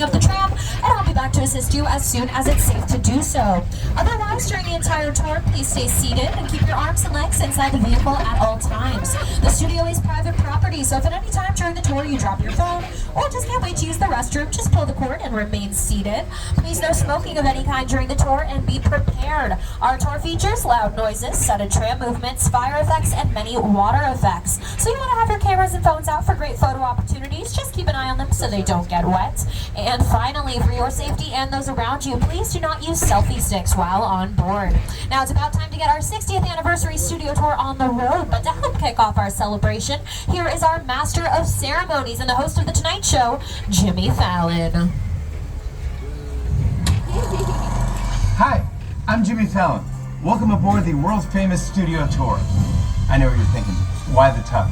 of the tram, and I'll be back to assist you as soon as it's safe to do so. Otherwise, during the entire tour, please stay seated and keep your arms and legs inside the vehicle at all times. The studio is private property, so if at any time during the tour you drop your phone or just can't wait to use the restroom, just pull the cord and remain seated. Please no smoking of any kind during the tour and be prepared. Our tour features loud noises, sudden tram movements, fire effects, and many water effects. So you want to have your cameras and phones out for great photo opportunities. Just keep an eye on them so they don't get wet. And finally, for your safety and those around you, please do not use selfie sticks while on board. Now it's about time to get our 60th anniversary studio tour on the road, but to help kick off our celebration, here is our master of ceremonies and the host of The Tonight Show, Jimmy Fallon. Hi, I'm Jimmy Fallon. Welcome aboard the world's famous studio tour. I know what you're thinking, why the tux?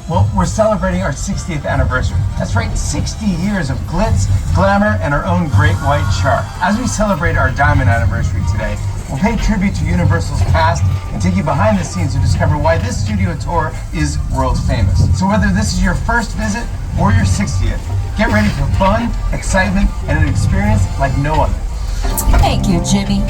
Well, we're celebrating our 60th anniversary. That's right, 60 years of glitz, glamour, and our own great white shark. As we celebrate our diamond anniversary today, we'll pay tribute to Universal's past and take you behind the scenes to discover why this studio tour is world famous. So whether this is your first visit or your 60th, get ready for fun, excitement, and an experience like no other. Thank you, Jimmy.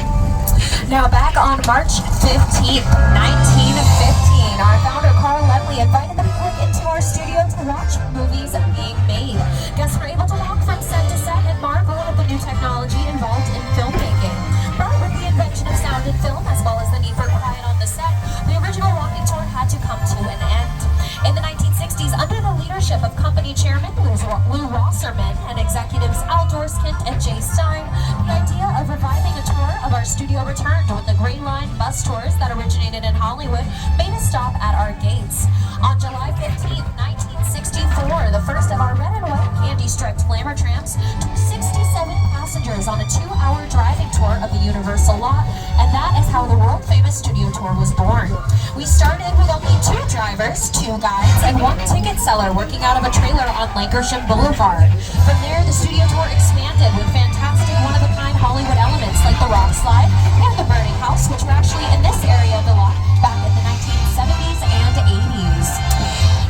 Now back on March 15th, 1915, our founder Carl Lemley invited the public into our studio to watch movies being made. Guests were able to walk from set to set and marvel at the new technology involved in filmmaking. But with the invention of sound and film, as well as the need for quiet on the set, the original walking tour had to come to an end. In the 1960s, under the leadership of company chairman Lou Wasserman and executives Al Dorskint and Jay Stein, the idea of reviving a tour of our studio returned when the Green Line bus tours that originated in Hollywood made a stop at our gates. On July 15th, 1964, the first of our red and white candy-striped glamour trams took 67 passengers on a 2-hour driving tour of the Universal lot, and that is how the world-famous studio tour was born. We started with only 2 drivers, 2 guides, and 1 ticket seller working out of a trailer on Lankershim Boulevard. From there, the studio tour expanded with fantastic one-of-a-kind Hollywood elements like the rock slide and the burning house, which were actually in this area of the lot back in the 1970s and 80s.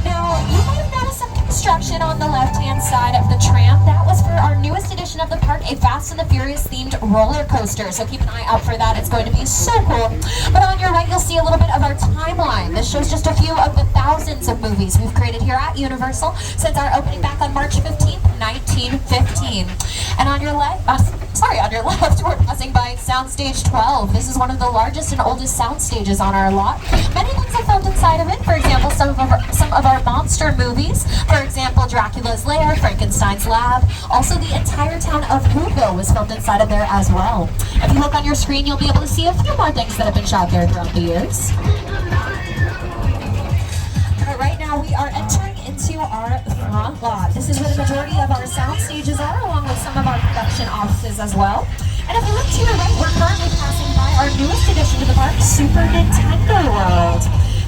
Now, you might have noticed some construction on the left-hand side of the tram. That was for our newest edition of the park, a Fast and the Furious themed roller coaster. So keep an eye out for that. It's going to be so cool. But on your right, you'll see a little bit of our timeline. This shows just a few of the thousands of movies we've created here at Universal since our opening back on March 15th, 1915. And on your left, we're passing by Soundstage 12. This is one of the largest and oldest sound stages on our lot. Many things are filmed inside of it. For example, some of our monster movies. For example, Dracula's Lair, Frankenstein's Lab. Also, the entire town of Whoville was filmed inside of there as well. If you look on your screen, you'll be able to see a few more things that have been shot there throughout the years. Right now, we are entering into our front lot. This is where the majority of our sound stages are, along with some of our production offices as well. And if you look to your right, we're currently passing by our newest addition to the park, Super Nintendo World.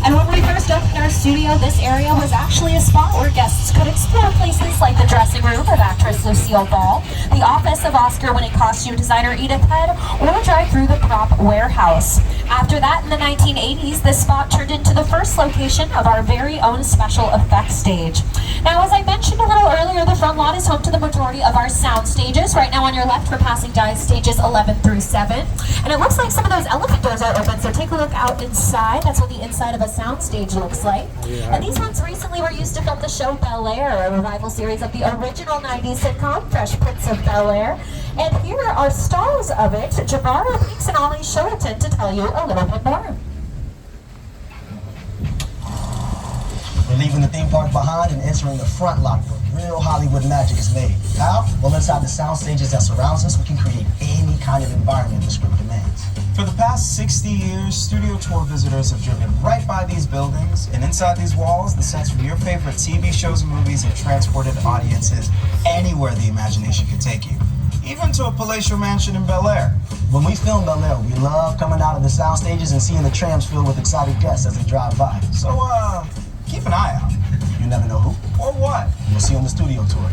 And when we first opened our studio, this area was actually a spot where guests could explore places like the dressing room of actress Lucille Ball, the office of Oscar-winning costume designer Edith Head, or drive through the prop warehouse. After that, in the 1980s, this spot turned into the first location of our very own special effects stage. Now, as I mentioned a little earlier, the front lot is home to the majority of our sound stages. Right now on your left, we're passing by stages 11 through 7. And it looks like some of those elephant doors are open, so take a look out inside. That's what the inside of a soundstage looks like. And these ones recently were used to film the show Bel-Air, a revival series of the original 90s sitcom Fresh Prince of Bel-Air. And here are stars of it, Jabara Peaks and Ollie Sheraton, to tell you a little bit more. We're leaving the theme park behind and entering the front lot where real Hollywood magic is made. How? Well, inside the sound stages that surrounds us, we can create any kind of environment the script demands. For the past 60 years, studio tour visitors have driven right by these buildings, and inside these walls, the sets from your favorite TV shows and movies have transported audiences anywhere the imagination could take you, even to a palatial mansion in Bel-Air. When we film Bel-Air, we love coming out of the sound stages and seeing the trams filled with excited guests as they drive by. So, keep an eye out. You never know who or what you'll see on the studio tour.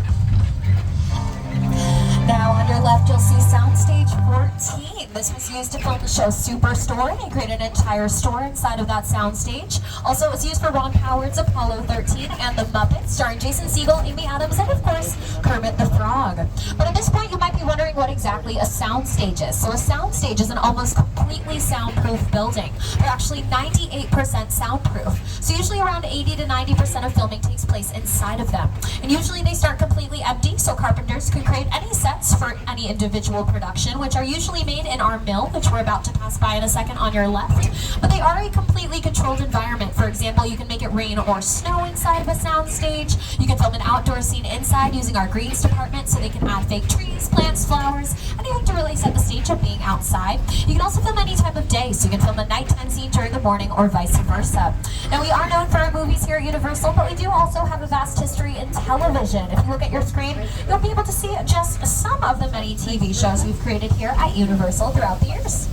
Now, on your left, you'll see sound Soundstage 14. This was used to film the show Superstore. They created an entire store inside of that soundstage. Also, it was used for Ron Howard's Apollo 13 and The Muppets, starring Jason Segel, Amy Adams, and of course, Kermit the Frog. But at this point, you might be wondering what exactly a soundstage is. So a soundstage is an almost completely soundproof building. They're actually 98% soundproof. So usually around 80 to 90% of filming takes place inside of them. And usually they start completely empty, so carpenters can create any sets for any individual production, which are usually made in our mill, which we're about to pass by in a second on your left. But they are a completely controlled environment. For example, you can make it rain or snow inside of a soundstage. You can film an outdoor scene inside using our greens department, so they can add fake trees, plants, flowers, anything to really set the stage of being outside. You can also film any time of day, so you can film a nighttime scene during the morning or vice versa. Now, we are known for our movies here at Universal, but we do also have a vast history in television. If you look at your screen, you'll be able to see just some of the many TV shows we've created here at Universal throughout the years.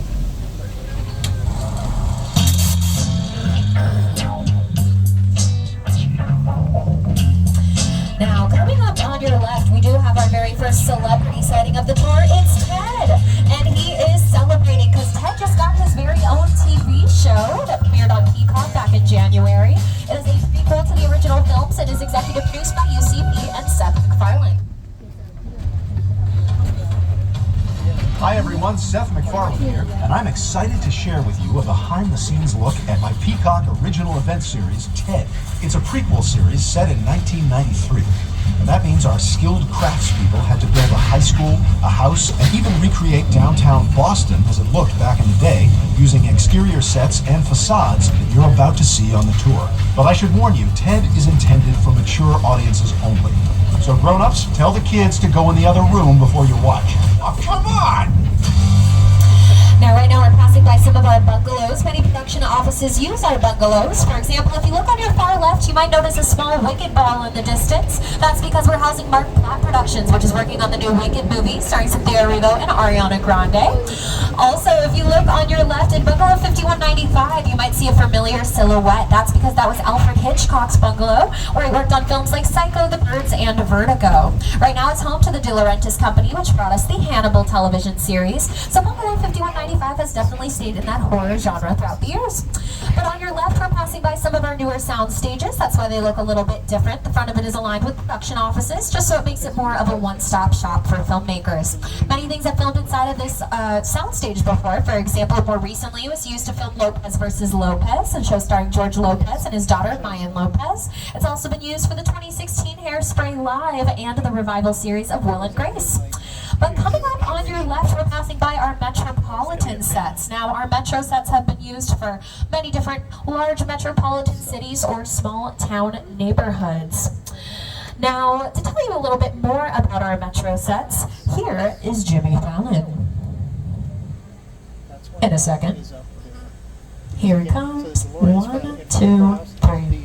Now, coming up on your left, we do have our very first celebrity sighting of the tour. It's Ted, and he is celebrating because Ted just got his very own TV show that premiered on Peacock back in January. It is a prequel to the original films and is executive produced by UCB and Seth MacFarlane. Hi everyone, Seth MacFarlane here, and I'm excited to share with you a behind-the-scenes look at my Peacock original event series, TED. It's a prequel series set in 1993, and that means our skilled craftspeople had to build a high school, a house, and even recreate downtown Boston as it looked back in the day using exterior sets and facades that you're about to see on the tour. But I should warn you, TED is intended for mature audiences only. So grown-ups, tell the kids to go in the other room before you watch. Oh, come on! Now, right now we're passing by some of our bungalows. Many production offices use our bungalows. For example, if you look on your far left, you might notice a small Wicked ball in the distance. That's because we're housing Mark Platt Productions, which is working on the new Wicked movie starring Cynthia Erivo and Ariana Grande. Also, if you look on your left in Bungalow 5195, you might see a familiar silhouette. That's because that was Alfred Hitchcock's bungalow, where he worked on films like Psycho, The Birds, and Vertigo. Right now it's home to the De Laurentiis Company, which brought us the Hannibal television series. So Bungalow 5195 has definitely stayed in that horror genre throughout the years. But on your left, we're passing by some of our newer sound stages. That's why they look a little bit different. The front of it is aligned with production offices, just so it makes it more of a one-stop shop for filmmakers. Many things have filmed inside of this sound stage before. For example, more recently, it was used to film Lopez vs. Lopez, a show starring George Lopez and his daughter, Mayan Lopez. It's also been used for the 2016 Hairspray Live and the revival series of Will and Grace. But coming up on your left, we're passing by our Metropolitan sets. Now, our Metro sets have been used for many different large metropolitan cities or small town neighborhoods. Now, to tell you a little bit more about our Metro sets, here is Jimmy Fallon. In a second. Here it comes. 1, 2, 3.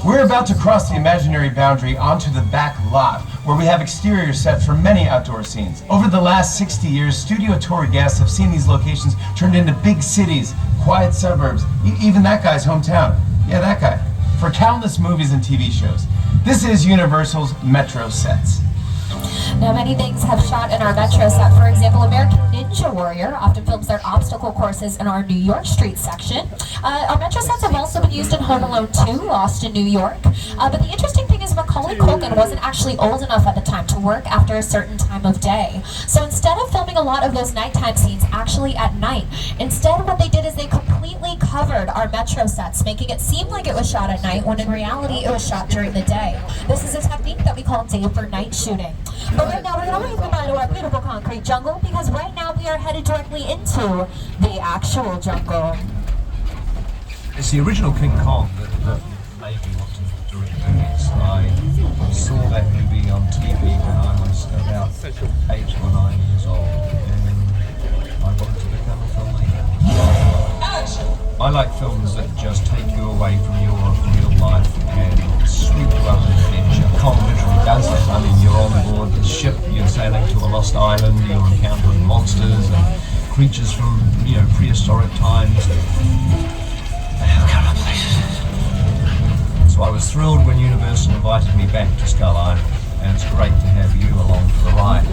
We're about to cross the imaginary boundary onto the back lot, where we have exterior sets for many outdoor scenes. Over the last 60 years, studio tour guests have seen these locations turned into big cities, quiet suburbs, even that guy's hometown. Yeah, that guy. For countless movies and TV shows. This is Universal's Metro sets. Now, many things have shot in our Metro set. For example, American Ninja Warrior often films their obstacle courses in our New York Street section. Our Metro sets have also been used in Home Alone 2, Lost in New York. But the interesting thing is Macaulay Culkin wasn't actually old enough at the time to work after a certain time of day. So instead of filming a lot of those nighttime scenes actually at night, instead what they did is they completely covered our Metro sets, making it seem like it was shot at night, when in reality it was shot during the day. This is a technique that we call day for night shooting. But right now we're going to leave goodbye to our beautiful concrete jungle, because right now we are headed directly into the actual jungle. It's the original King Kong that made me want to direct movies. I saw that movie on TV when I was about 8 or 9 years old, and I wanted to become a filmmaker. I like films that just take you away from your real life and sweep you up an adventure. Kong literally does that. I mean, you're on board the ship, you're sailing to a lost island, you're encountering monsters and creatures from, prehistoric times. So I was thrilled when Universal invited me back to Skull Island, and it's great to have you along for the ride.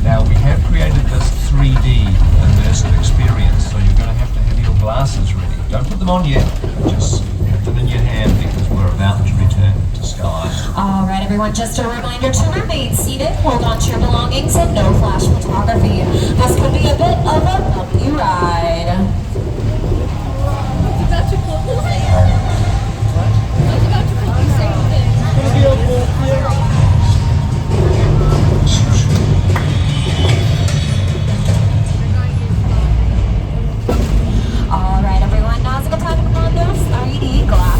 Now, we have created this 3D immersive experience, so you're going to have your glasses ready. Don't put them on yet, just have them in your hand because we're about to return to Sky. All right, everyone, just a reminder to remain seated, hold on to your belongings, and no flash photography. This could be a bit of a bumpy ride. All right, everyone, now's a good time to put on those 3D glasses.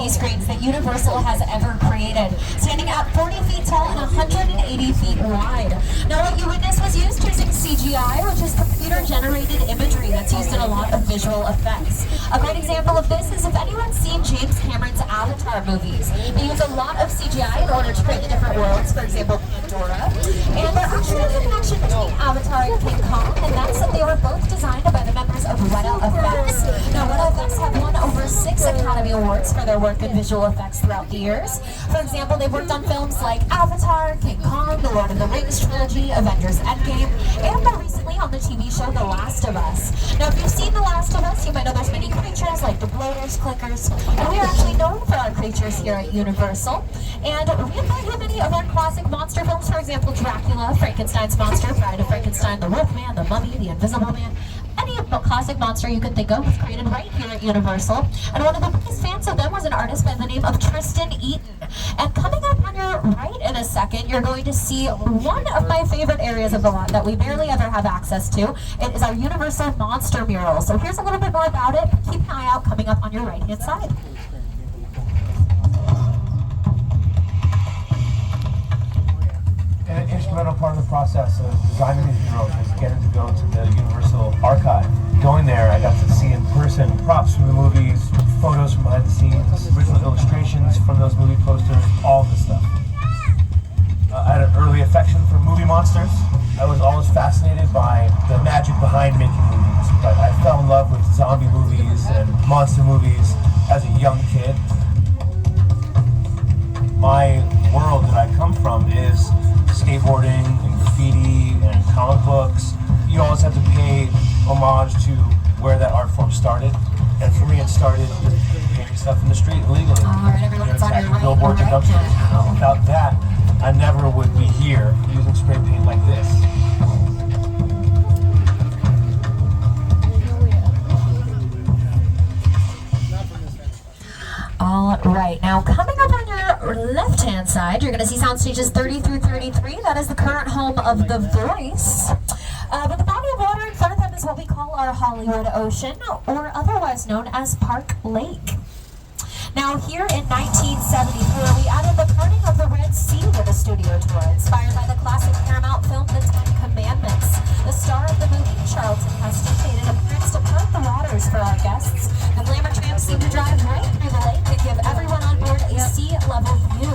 Screens that Universal has ever created, standing at 40 feet tall and 180 feet wide. Now, what you witnessed was used using CGI, which is computer-generated imagery that's used in a lot of visual effects. A great example of this is if anyone's seen James Cameron's Avatar movies. They use a lot of CGI in order to create the different worlds, for example, Pandora. And there actually is a connection between Avatar and King Kong, and that's that they were both designed by the members of Weta Effects. Now, Weta Effects have won over 6 Academy Awards for their work in visual effects throughout the years. For example, they've worked on films like Avatar, King Kong, The Lord of the Rings trilogy, Avengers Endgame, and more recently on the TV show The Last of Us. Now, if you've seen The Last of Us, you might know there's many creatures like the bloaters, clickers, and we are actually known for our creatures here at Universal. And we have many of our classic monster films, for example, Dracula, Frankenstein's monster, Bride of Frankenstein, The Wolfman, The Mummy, The Invisible Man. Any classic monster you could think of was created right here at Universal. And one of the biggest fans of them was an artist by the name of Tristan Eaton. And coming up on your right in a second, you're going to see one of my favorite areas of the lot that we barely ever have access to. It is our Universal Monster Mural. So here's a little bit more about it. Keep an eye out coming up on your right-hand side. An instrumental part of the process of designing these murals was getting to go to the Universal Archive. Going there, I got to see in person props from the movies, photos from behind the scenes, original illustrations from those movie posters, all the stuff. I had an early affection for movie monsters. I was always fascinated by the magic behind making movies, but I fell in love with zombie movies and monster movies as a young kid. My world that I come from is skateboarding and graffiti and comic books. You always have to pay homage to where that art form started. And for me, it started with painting stuff in the street illegally. All right, everyone, it's on your right. Billboards and dumpsters. Without that, I never would be here using spray paint like this. Now, coming up on your left-hand side, you're going to see sound stages 30 through 33. That is the current home of The Voice. But the body of water in front of them is what we call our Hollywood Ocean, or otherwise known as Park Lake. Now, here in 1974, we added the parting of the Red Sea to the studio tour, inspired by the classic Paramount film, The Ten Commandments. The star of the movie, Charlton Heston, made an appearance to part the waters for our guests. The glamour tramps seem to drive right through the lake and give everyone on board a sea-level view.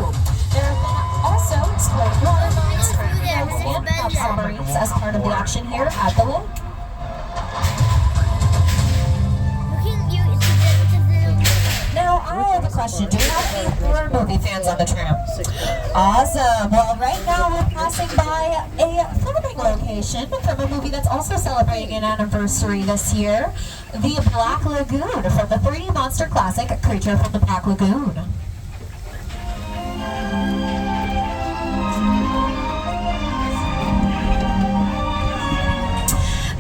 There have been also explored water mines, torpedoes, and submarines as part of the action here at the lake. Now, I have a question. Do we have any horror movie fans on the tram? Awesome. Well, right now we're passing by a filming location from a movie that's also celebrating an anniversary this year, The Black Lagoon, from the 3D monster classic Creature from the Black Lagoon.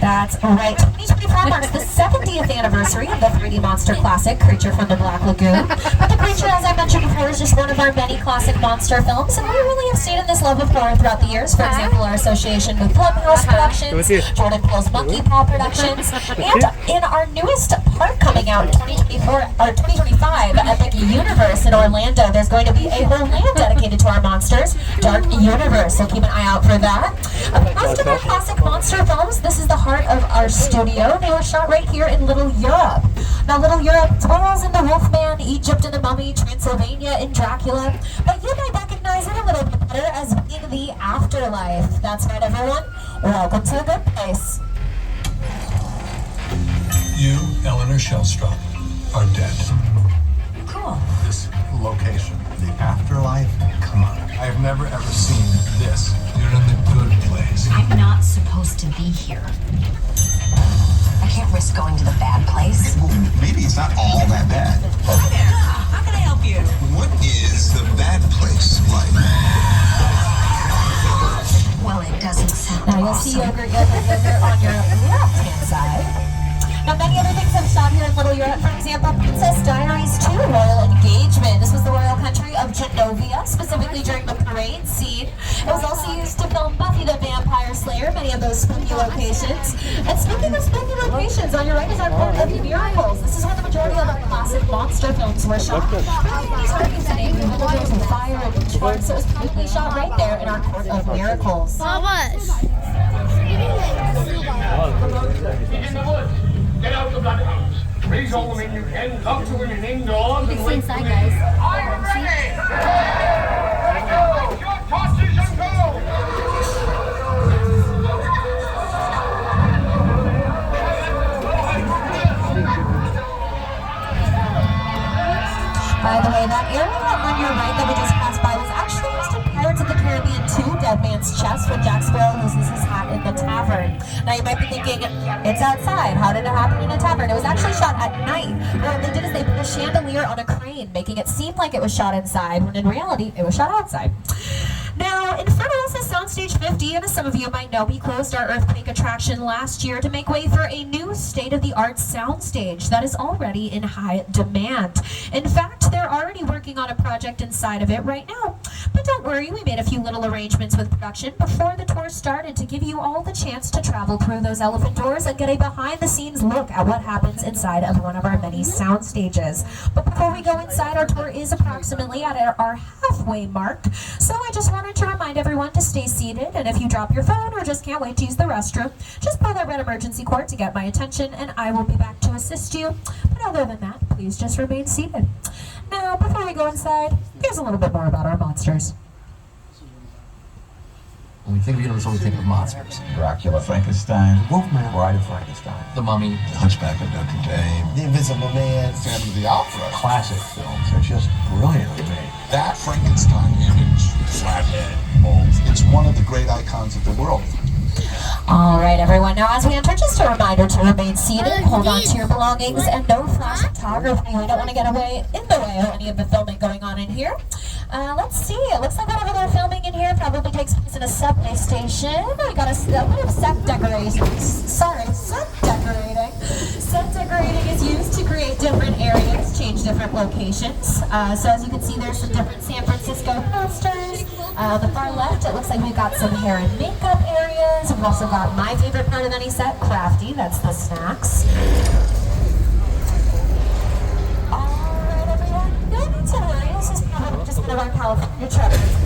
That's right. 2025 marks the 70th anniversary of the 3D monster classic, Creature from the Black Lagoon. But the creature, as I mentioned before, is just one of our many classic monster films, and we really have stayed in this love of horror throughout the years. For example, our association with Clubhouse Productions, Jordan Peele's Monkey Paw Productions, and in our newest park coming out in 2025, Epic Universe in Orlando, there's going to be a whole land dedicated to our monsters, Dark Universe, so keep an eye out for that. Most of our classic monster films, this is the heart of our studio. They were shot right here in Little Europe. Now, Little Europe dwells in the Wolfman, Egypt in the Mummy, Transylvania in Dracula, but you might recognize it a little bit better as being the afterlife. That's right, everyone. Welcome to the good place. You, Eleanor Shellstrop, are dead. Cool. This location, the afterlife, come on. I have never ever seen this. You're in the good place. I'm not supposed to be here. I can't risk going to the bad place. Well, maybe it's not all that bad. Hi there. How can I help you? What is the bad place like? Well, it doesn't sound Now, you'll see awesome. yogurt on your left-hand side. Now, many other things have shot here in Little Europe. For example, Princess Diaries 2 Royal Engagement. This was the royal country of Genovia, specifically during the parade scene. It was also used to film Buffy the Vampire Slayer, many of those spooky locations. And speaking of spooky locations, on your right is our Port of Miracles. This is where the majority of our classic monster films were shot. Many hurricanes today, we will go to fire and torch, so it was probably shot right there in our Port of Miracles. Get out the bloodhounds. Raise all the men you can. Talk to women indoors. It's inside, guys. Are you ready? Let's go. Your tosses and go. By the way, that area on your right that we just passed by was actually used in Pirates of the Caribbean 2, Dead Man's Chest, when Jack Sparrow loses his hat in the tavern. Now you might be thinking, it's outside. How did it happen in a tavern? It was actually shot at night. What they did is they put a chandelier on a crane, making it seem like it was shot inside, when in reality, it was shot outside. Now, in front of us is Soundstage 50, and as some of you might know, we closed our earthquake attraction last year to make way for a new state-of-the-art soundstage that is already in high demand. In fact, they're already working on a project inside of it right now. But don't worry, we made a few little arrangements with production before the tour started to give you all the chance to travel through those elephant doors and get a behind-the-scenes look at what happens inside of one of our many sound stages. But before we go inside, our tour is approximately at our halfway mark, so I just wanted to remind everyone to stay seated, and if you drop your phone or just can't wait to use the restroom, just pull that red emergency cord to get my attention, and I will be back to assist you. But other than that, please just remain seated. Now, before we go inside, here's a little bit more about our monsters. When we think of Universal, we think of monsters. Dracula, Frankenstein, Wolfman, Bride of Frankenstein, The Mummy, The Hunchback of Notre Dame, The Invisible Man, Phantom of the Opera. classic films. They're just brilliantly made. That Frankenstein image, flathead, moles, it's one of the great icons of the world. All right, everyone. Now, as we enter, just a reminder to remain seated, hold on to your belongings, and no flash photography. We don't want to get in the way of any of the filming going on in here. Let's see. It looks like whatever they're filming in here probably takes place in a subway station. We got a bit of set decoration. Sorry, set decorating. Set decorating is used to create different areas, change different locations. So as you can see, there's some different San Francisco posters. On the far left, it looks like we've got some hair and makeup areas. We've also got my favorite part of any set, Crafty. That's the snacks. Alright, everyone. No need to worry. This is probably just one of our California treasures.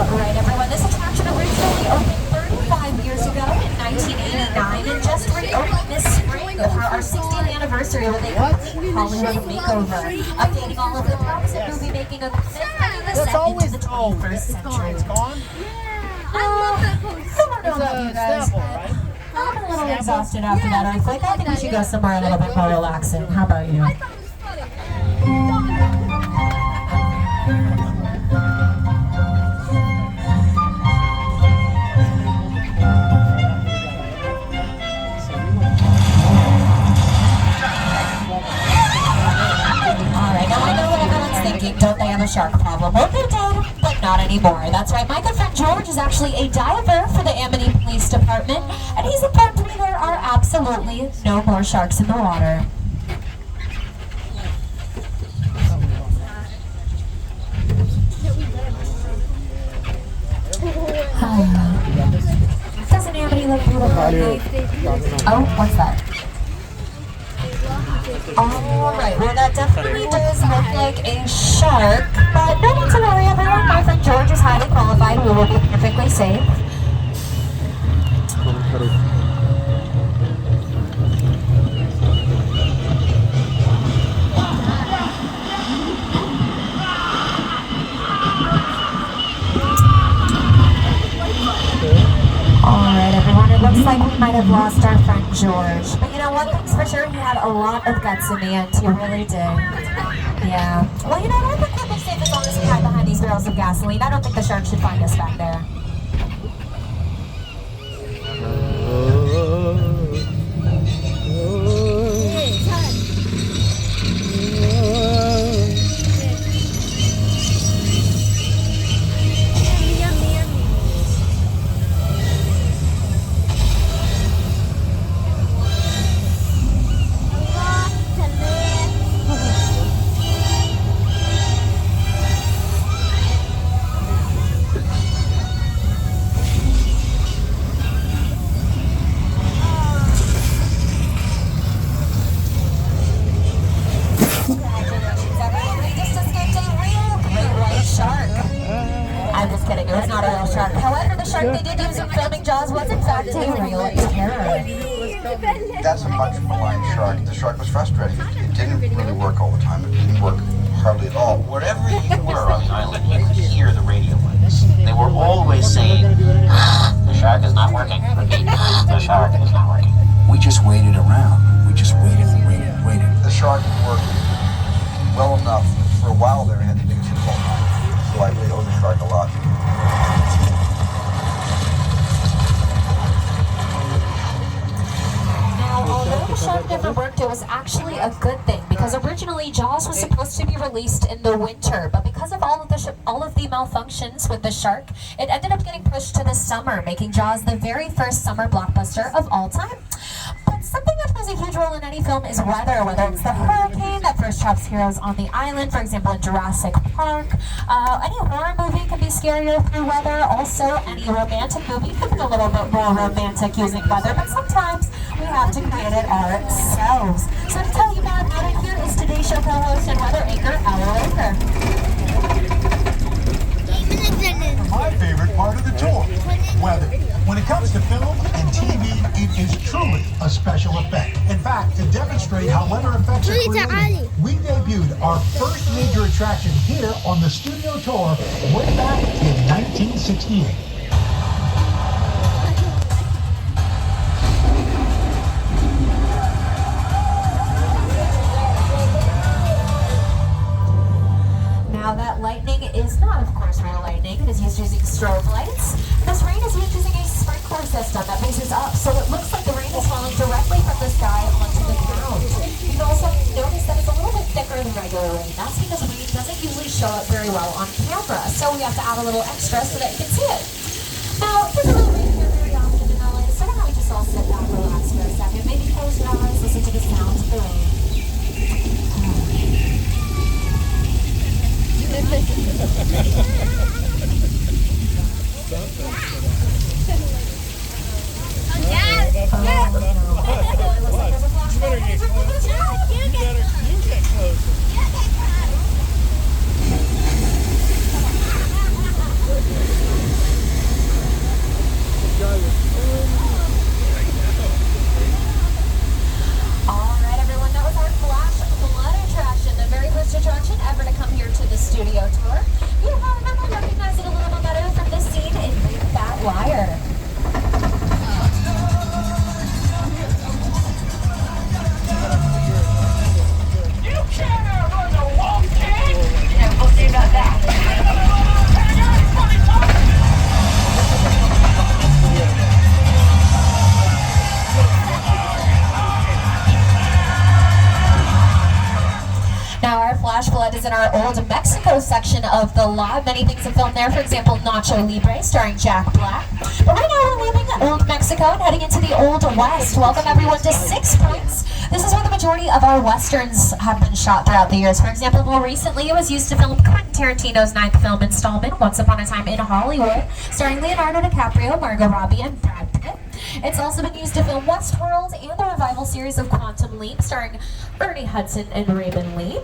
Alright everyone, this attraction originally opened 35 years ago in 1989 and just reopened this spring for our 60th anniversary with a complete Hollywood makeover, updating all of the props and movie making equipment, bringing the set into the 21st century. I don't know about you guys, but I'm a little exhausted after that earthquake. I think we should go somewhere a little bit more relaxing. How about you? Don't they have a shark problem? Well, they did, but not anymore. That's right, my good friend George is actually a diver for the Amity Police Department, and he's informed me there are absolutely no more sharks in the water. Doesn't Amity look beautiful? Oh, what's that? Alright, well that definitely does look like a shark, but no need to worry everyone, my friend George is highly qualified, we will be perfectly safe. Alright everyone, it looks like we might have lost our friend George. But you know, one thing's for sure, he had a lot of guts in the end, he really did. Yeah. Well, you know, I think we'll be safe as long as we hide behind these barrels of gasoline. I don't think the shark should find us back there. That's a much maligned shark. The shark was frustrating. It didn't really work all the time. It didn't work hardly at all. Wherever you were on the island, you could hear the radio waves. They were always saying, the shark is not working. Repeat, the shark is not working. We just waited around. We just waited and waited and waited. The shark worked well enough. For a while there, it had the biggest hit of all time. So I really owe the shark a lot. timer worked, it was actually a good thing because originally Jaws was supposed to be released in the winter, but because of all of the malfunctions with the shark, it ended up getting pushed to the summer, making Jaws the very first summer blockbuster of all time. But something that plays a huge role in any film is weather, whether it's the hurricane that first traps heroes on the island, for example in Jurassic Park. Any horror movie can be scarier through weather. Also, any romantic movie can be a little bit more romantic using weather, but sometimes we have to create it ourselves. So to tell you more about it, here is today's show co-host and weather anchor, Ella Laker. My favorite part of the tour, weather. When it comes to film and TV, it is truly a special effect. In fact, to demonstrate how weather effects are created, we debuted our first major attraction here on the studio tour way back in 1968. Now that lightning is not, of course, real lightning. It is used using strobe lights. This rain is used using a sprinkler system that faces up, so it looks like the rain is falling directly from the sky onto the ground. You've also noticed that it's a little bit thicker than regular rain. That's because rain doesn't usually show up very well on camera, so we have to add a little extra so that you can see it. Now, it doesn't really rain here very often in LA, so why don't we just all sit back, relax for a second, maybe close your eyes, listen to the sounds of the rain. Alright everyone, that was our flash flood attraction, the very first attraction ever to come here to the studio tour. You probably recognize it a little bit better from this scene in Big Fat Liar. You can't outrun the Wolf King! Yeah, we'll see about that. Hey guys, funny talk! Now our flash flood is in our Old Mexico section of the lot. Many things have filmed there, for example, Nacho Libre starring Jack Black. But right now we're leaving Old Mexico and heading into the Old West. Welcome everyone to 6 Points. This is where the majority of our westerns have been shot throughout the years. For example, more recently it was used to film Quentin Tarantino's 9th film installment, Once Upon a Time in Hollywood, starring Leonardo DiCaprio, Margot Robbie, and Brad Pitt. It's also been used to film Westworld and the revival series of Quantum Leap, starring Ernie Hudson and Raymond Lee.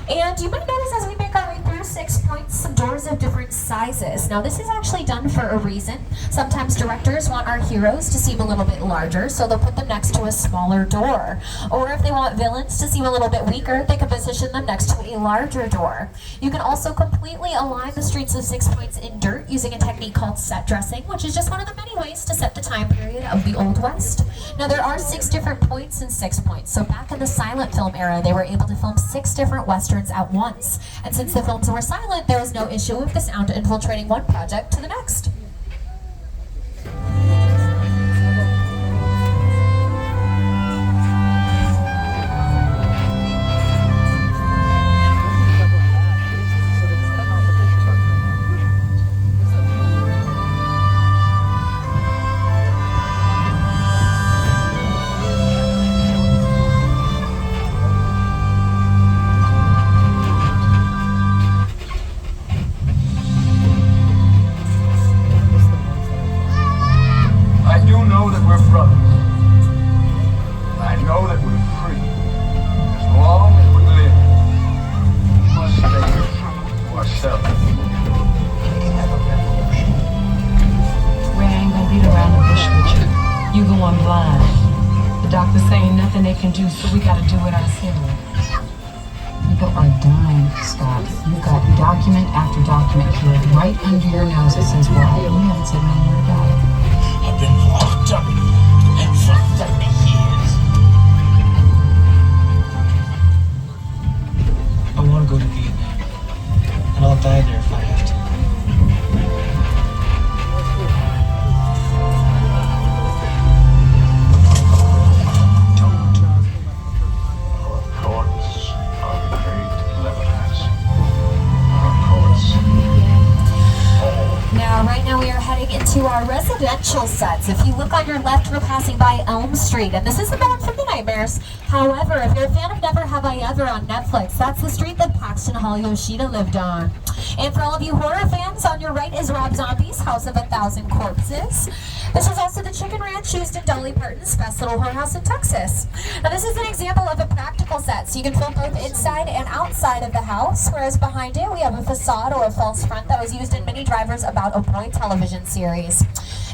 And you might notice as we make our way through 6 Points, some doors of different sizes. Now this is actually done for a reason. Sometimes directors want our heroes to seem a little bit larger, so they'll put them next to a smaller door. Or if they want villains to seem a little bit weaker, they can position them next to a larger door. You can also completely align the streets of 6 Points in dirt using a technique called set dressing, which is just one of the many ways to set the time period of the Old West. Now there are 6 different points in 6 Points, so back in the silent film era, they were able to film 6 different westerns at once. And since the films were silent, there was no issue with the sound infiltrating one project to the next. So we gotta do it ourselves. People are dying, Scott. You've got document after document here, right under your nose. It says why. You haven't said one word about it. I've been locked up for 30 years. I want to go to Vietnam, and I'll die there if I have to. right now we are heading into our residential sets. If you look on your left, we're passing by Elm Street, and this isn't bad for the nightmares. However, if you're a fan of Never Have I Ever on Netflix, that's the street that Paxton Hall Yoshida lived on. And for all of you horror fans, on your right is Rob Zombie's House of a Thousand Corpses. This is also the Chicken Ranch used in Dolly Parton's Best Little Whorehouse in Texas. Now this is an example of a practical set, so you can film both inside and outside of the house, whereas behind it we have a facade or a false front that was used in Mini Drivers About a Boy television series.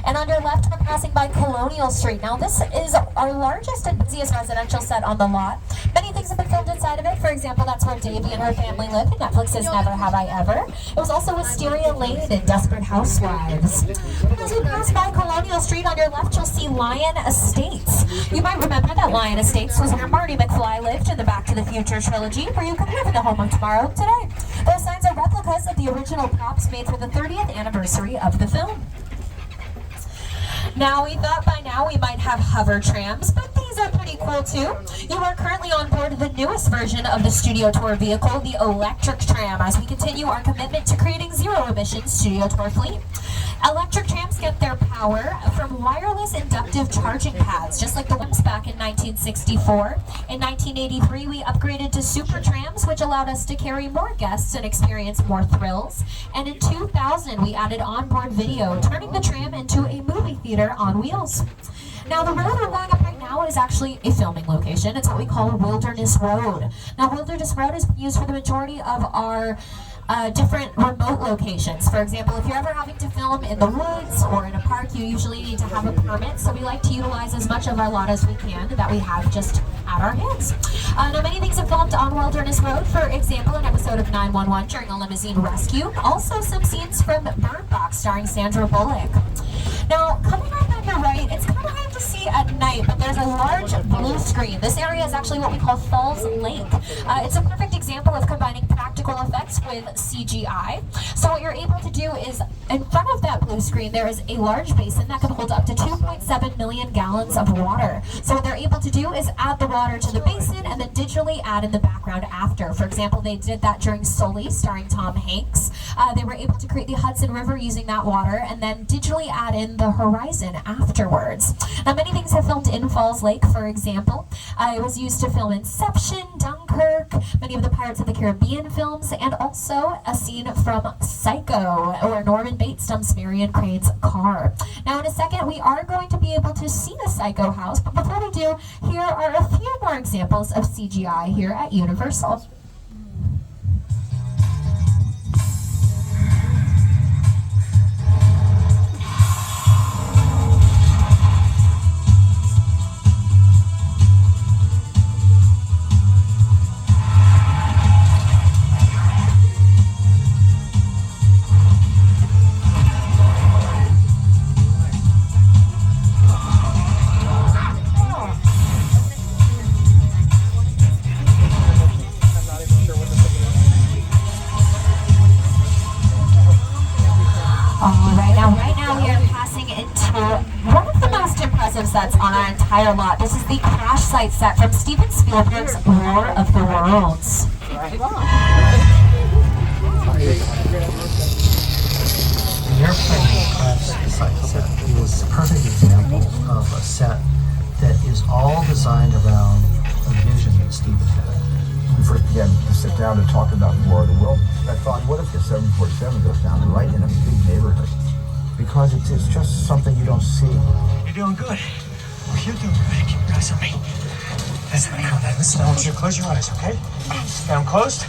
And on your left, we're passing by Colonial Street. Now this is our largest and busiest residential set on the lot. Many things have been filmed inside of it. For example, that's where Davy and her family lived in Netflix's Never Have I Ever. It was also Wisteria Lane in Desperate Housewives. As you pass by Colonial Street, on your left, you'll see Lion Estates. You might remember that Lion Estates was where Marty McFly lived in the Back to the Future trilogy, where you could live in the home of tomorrow today. Those signs are replicas of the original props made for the 30th anniversary of the film. Now, we thought by now we might have hover trams, but these are pretty cool too. You are currently on board the newest version of the Studio Tour vehicle, the electric tram, as we continue our commitment to creating zero-emission Studio Tour fleet. Electric trams get their power from wireless inductive charging pads, just like the ones back in 1964. In 1983, we upgraded to super trams, which allowed us to carry more guests and experience more thrills. And in 2000, we added onboard video, turning the tram into a movie theater on wheels. Now, the road we're going up right now is actually a filming location. It's what we call Wilderness Road. Now, Wilderness Road is used for the majority of our different remote locations. For example, if you're ever having to film in the woods or in a park, you usually need to have a permit, so we like to utilize as much of our lot as we can that we have just at our hands. Now, many things have filmed on Wilderness Road. For example, an episode of 911 during a limousine rescue. Also, some scenes from Bird Box starring Sandra Bullock. Now, coming right on your right, it's kind of hard to see at night, but there's a large blue screen. This area is actually what we call Falls Lake. It's a perfect example of combining practical effects with CGI. So what you're able to do is, in front of that blue screen, there is a large basin that can hold up to 2.7 million gallons of water. So what they're able to do is add the water to the basin and then digitally add in the background after. For example, they did that during Sully, starring Tom Hanks. They were able to create the Hudson River using that water and then digitally add in the horizon afterwards. Now, many things have filmed in Falls Lake, for example. It was used to film Inception, Dunkirk, many of the Pirates of the Caribbean films, and also a scene from Psycho, where Norman Bates dumps Marion Crane's car. Now, in a second, we are going to be able to see the Psycho house, but before we do, here are a few more examples of CGI here at Universal. Sets on our entire lot. This is the crash site set from Steven Spielberg's War of the Worlds. The airplane crash site set is a perfect example of a set that is all designed around a vision that Steven had. When we first began to sit down to talk about War of the Worlds, I thought, what if the 747 goes down right in a big neighborhood? Because it's just something you don't see. You're doing good. You're doing good. Keep your eyes on me. Listen, I want you to close your eyes, okay? Got them closed?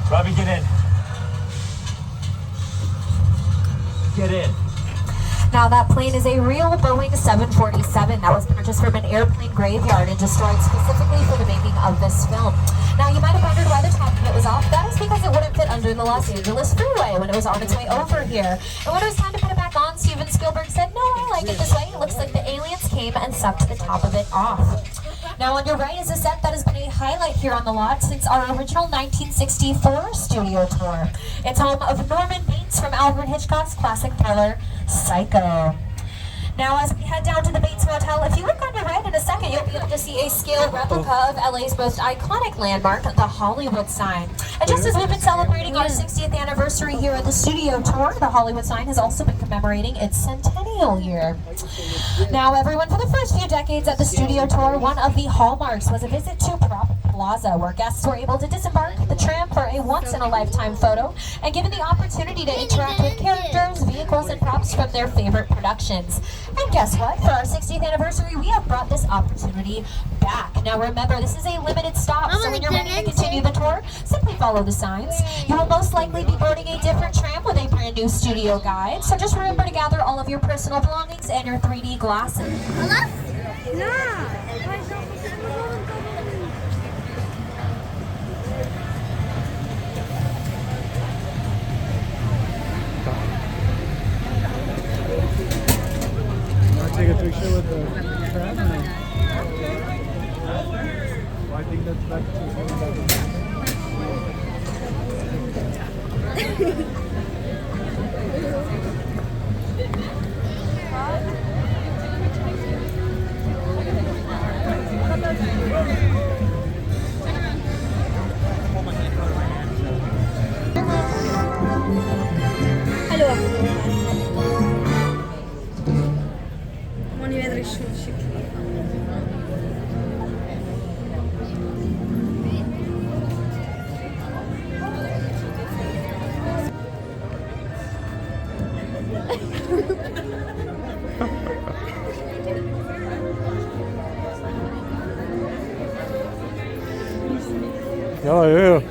Robbie, get in. Get in. Now, that plane is a real Boeing 747 that was purchased from an airplane graveyard and destroyed specifically for the making of this film. Now, you might have wondered why the top of it was off. That is because it wouldn't fit under the Los Angeles freeway when it was on its way over here. And when it was time to put it back on, Steven Spielberg said, no, I like it this way. It looks like the aliens came and sucked the top of it off. Now, on your right is a set that has been a highlight here on the lot since our original 1964 studio tour. It's home of Norman Bates from Alfred Hitchcock's classic thriller, Psycho. Now, as we head down to the Bates Motel, if you look on your right in a second, you'll be able to see see a scale replica of LA's most iconic landmark, the Hollywood sign. And just as we've been celebrating our 60th anniversary here at the studio tour, the Hollywood sign has also been commemorating its centennial year. Now, everyone, for the first few decades at the studio tour, one of the hallmarks was a visit to Prop Plaza, where guests were able to disembark the tram for a once-in-a-lifetime photo and given the opportunity to interact with characters, vehicles, and props from their favorite productions. And guess what? For our 60th anniversary, we have brought this opportunity back. Now remember, this is a limited stop, so when you're ready to continue the tour, simply follow the signs. You will most likely be boarding a different tram with a brand new studio guide, so just remember to gather all of your personal belongings and your 3D glasses. Take a picture with the tram? No. I think that's back Ja, ja.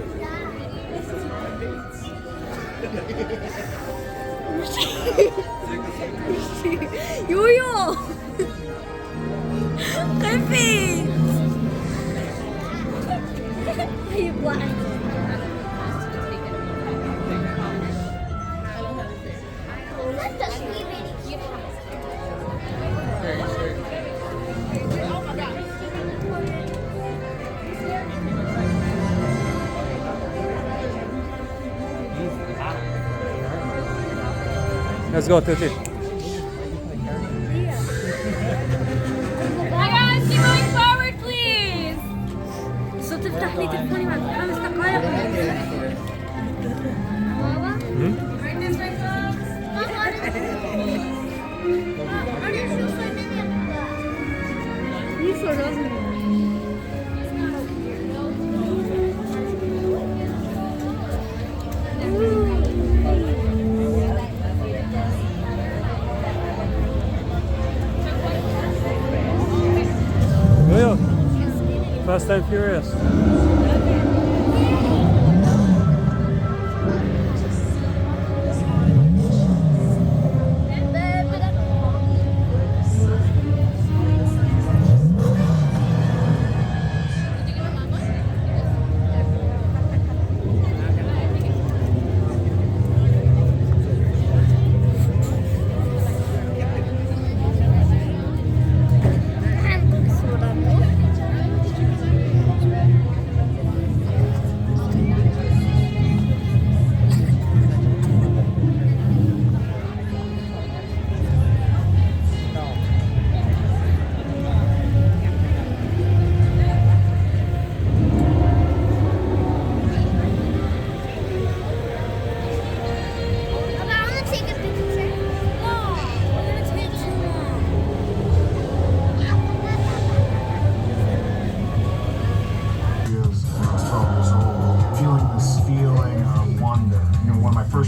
Jojo! Griffith! Are you blind? Let's go, Tuti. Hi guys, keep going forward please! So تفتح لي تلفوني بعد 5 دقايق. بابا؟ Right this way folks! You so lovely. Fast and Furious.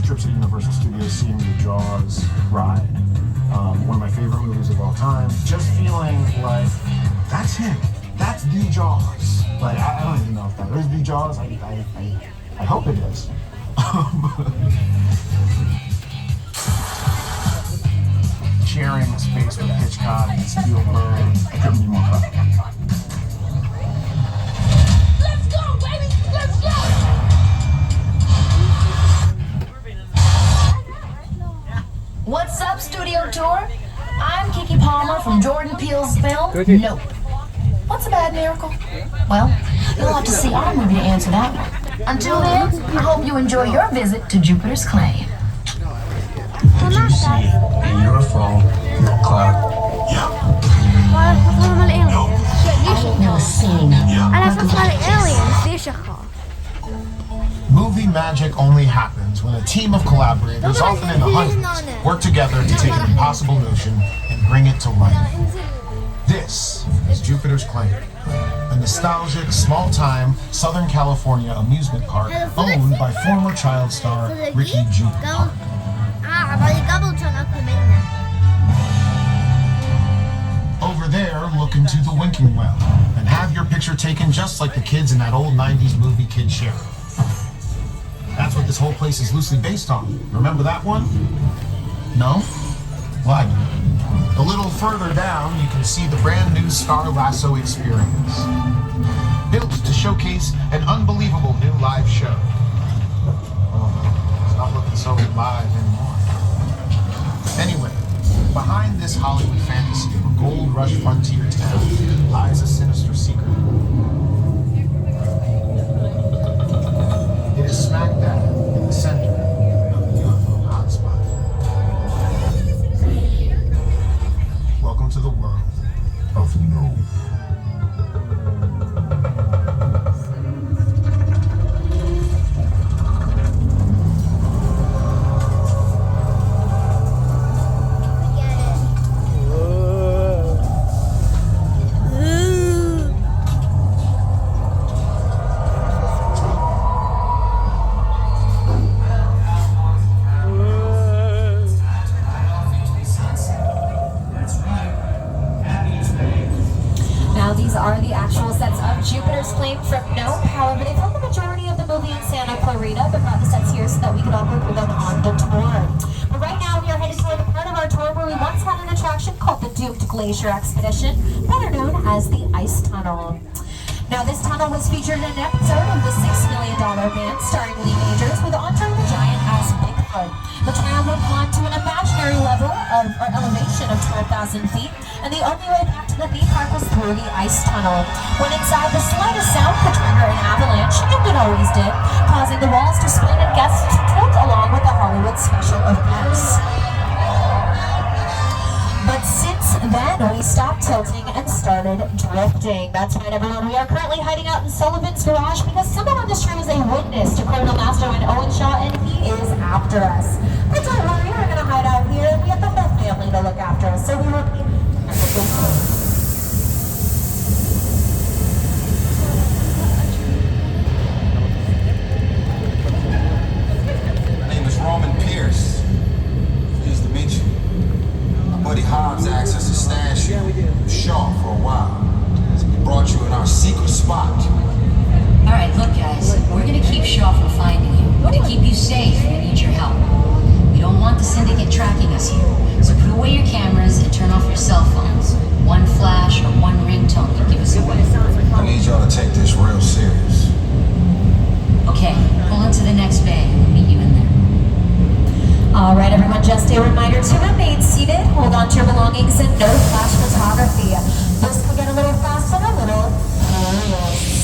Trips to Universal Studios, seeing the Jaws ride. One of my favorite movies of all time. Just feeling like, that's it. That's the Jaws. Like, I don't even know if that is the Jaws. I hope it is. Sharing the space with Hitchcock and Spielberg, I couldn't be more proud. Let's go, baby! Let's go! What's up, Studio Tour? I'm Kiki Palmer from Jordan Peele's film, Nope. What's a bad miracle? Well, you'll have to see our movie to answer that one. Until then, I hope you enjoy your visit to Jupiter's Clay. Did you see a UFO in that cloud? Yeah. No. Movie magic only happens when a team of collaborators, often in the hundreds, work together to take an impossible notion and bring it to life. This is Jupiter's Claim, a nostalgic, small-time Southern California amusement park owned by former child star Ricky Jupiter Park. Over there, look into the winking well and have your picture taken just like the kids in that old 90s movie Kid Sheriff. That's what this whole place is loosely based on. Remember that one? No? Why? A little further down, you can see the brand new Star Lasso experience. Built to showcase an unbelievable new live show. Oh, it's not looking so live anymore. Anyway, behind this Hollywood fantasy of a gold rush frontier town lies a sinister secret. It is smack dab in the center of the UFO hotspot. Welcome to the world of no. These are the actual sets of Jupiter's Claim from No Power, but they filmed the majority of the movie in Santa Clarita, but brought the sets here so that we could all go through them on the tour. But right now we are headed toward the part of our tour where we once had an attraction called the Doomed Glacier Expedition, better known as the Ice Tunnel. Now this tunnel was featured in an episode of the $6 Million Band starring Lee Majors with Andre the Giant as Bigfoot. The tram would climb to an imaginary level or elevation of 12,000 feet, and the only way back to the theme park was through the ice tunnel. When inside, the slightest sound could trigger an avalanche, and it always did, causing the walls to split and guests to tilt along with the Hollywood special effects. But since then, we stopped tilting and started drifting. That's right, everyone. We are currently hiding out in Sullivan's garage because someone on the stream is a witness to criminal mastermind Owen Shaw, and he is after us. But don't worry, we're going to hide out here. We have the whole family to look after us, so we will be... My name is Roman Pierce. Pleased to meet you. My buddy Hobbs asked us to stash you Shaw for a while. We brought you in our secret spot. Alright, look guys, we're gonna keep Shaw from finding you. But to keep you safe, we need your help. We don't want the syndicate tracking us here. So put away your cameras and turn off your cell phones. One flash or one ringtone can give us away. I need y'all to take this real serious. Okay, pull into the next bay. We'll meet you in there. All right, everyone, just a reminder to remain seated, hold on to your belongings, and no flash photography. This could get a little fast and a little furious.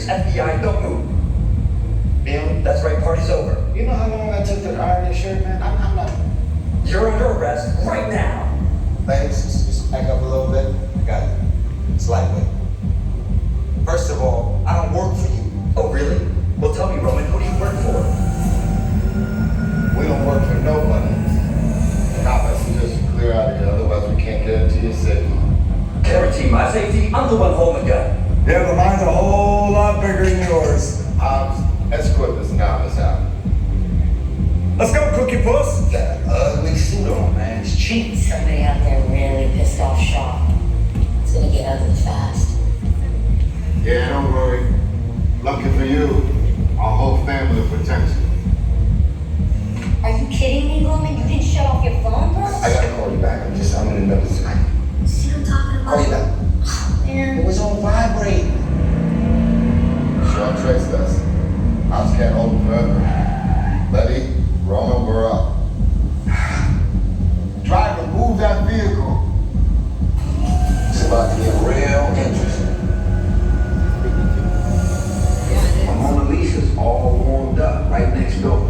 FBI, don't move. Neil, that's right, party's over. You know how long I took to iron this shirt, man? I'm not. You're under arrest right now. Thanks. Just back up a little bit. Got it. It's lightweight. First of all, I don't work for you. Oh, really? Well, tell me, Roman, who do you work for? We don't work for nobody. Now, I suggest you clear out of here, otherwise we can't guarantee your safety. Guarantee my safety? I'm the one holding the gun. Yeah, but mine's a whole lot bigger than yours. Escort this novice out. Let's go, Cookie Puss. That ugly suit on, man. It's cheap. Somebody out there really pissed off Shaw. It's gonna get ugly fast. Yeah, house can't hold him forever. Letty, Roman, we're up. Driver, move that vehicle. It's about to get real interesting. My Mona Lisa's all warmed up right next door.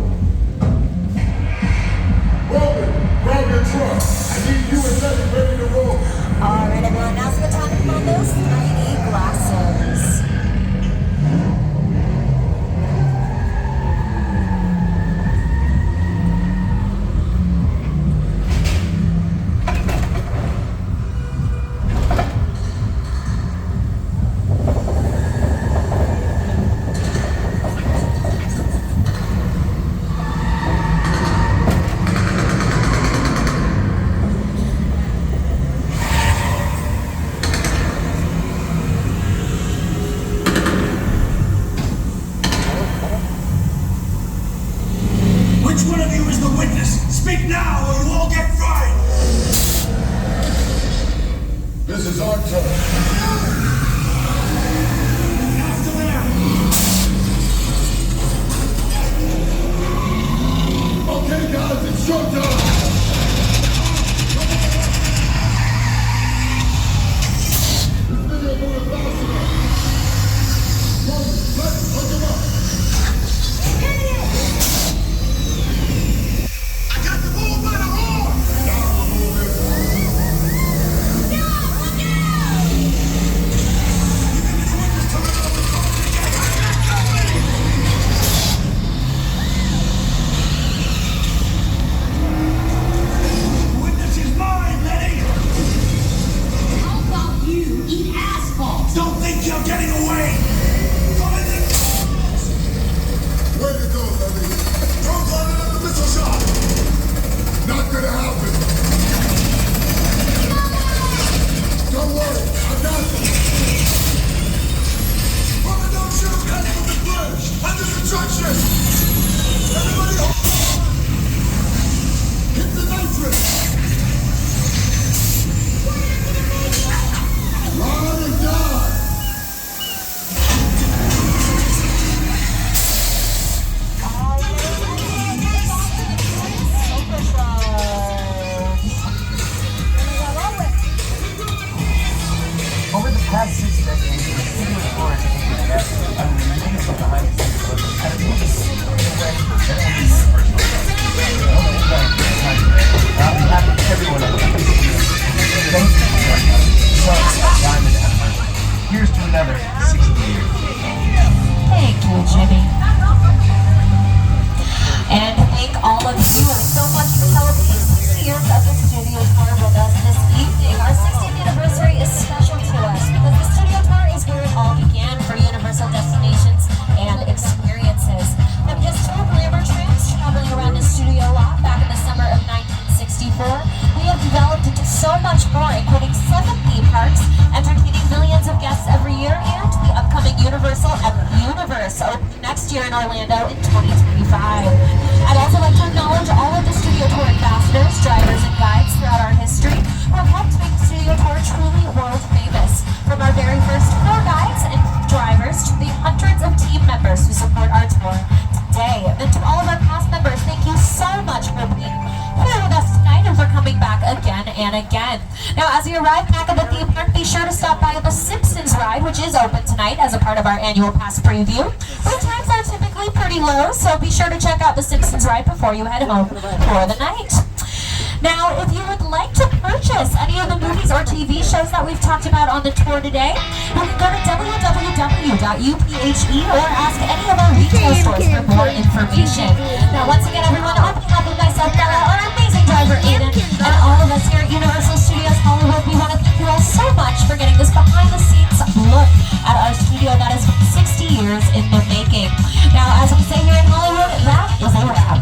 Roman, grab your truck. I need you and Letty ready to roll. All right, everyone, now's the time to put on those 3D glasses. Which one of you is the witness? Speak now or you all get fried! This is our turn. After them! Okay, guys, it's showtime. This video moving fast enough. Roman, Letty, hook him up. I got the bull by the horn! Now we're moving. The witness is mine, Letty! How about you eat asphalt? Don't think you're getting away! Come in the... Way to go, Letty. Don't let another missile shot! Not gonna happen. Don't worry, I got this. Roman, don't shoot! Head for the bridge! Under construction! Everybody hold on! Hit the nitrous. Ride or die. Over the past 6 decades, the studio tour has taken a guest on an amazing behind-the-scenes look at a movie ready for veteran Universal. On behalf of everyone at the studio, thank you for joining us. Diamond and Money. Here's to another 60 years. Thank you, Jimmy. And thank all of you so much for celebrating 60 years of the studio tour with us this evening. Our 60th anniversary is special to us because the studio tour is where it all began for Universal destinations and experiences. From history glamour trips traveling around the studio lot back in the summer of 1964, we have developed into so much more, including 7 theme parks, entertaining millions of guests every year, and the upcoming Universal Epic Universe opening next year in Orlando in 2025. I'd also like to acknowledge all of the studio tour ambassadors, drivers, and guides throughout our history who have helped make the studio tour truly world famous. From our very first tour guides and drivers to the hundreds of team members who support our tour today. And to all of our cast members, thank you so much for being here with us tonight and for coming back again and again. Now, as you arrive back at the theme park, be sure to stop by the Simpsons ride, which is open tonight as a part of our annual pass preview. Wait times are typically pretty low, so be sure to check out the Simpsons ride before you head home for the night. Now, if you would like to purchase any of the movies or TV shows that we've talked about on the tour today, you can go to www.uphe or ask any of our retail stores for more information. Now, once again, everyone, on behalf of myself, Bella, our amazing driver, Aiden, and all of us here at Universal Studios Hollywood, we want to thank you all so much for getting this behind-the-scenes look at our studio that has been 60 years in the making. Now, as we say here in Hollywood, that is a wrap.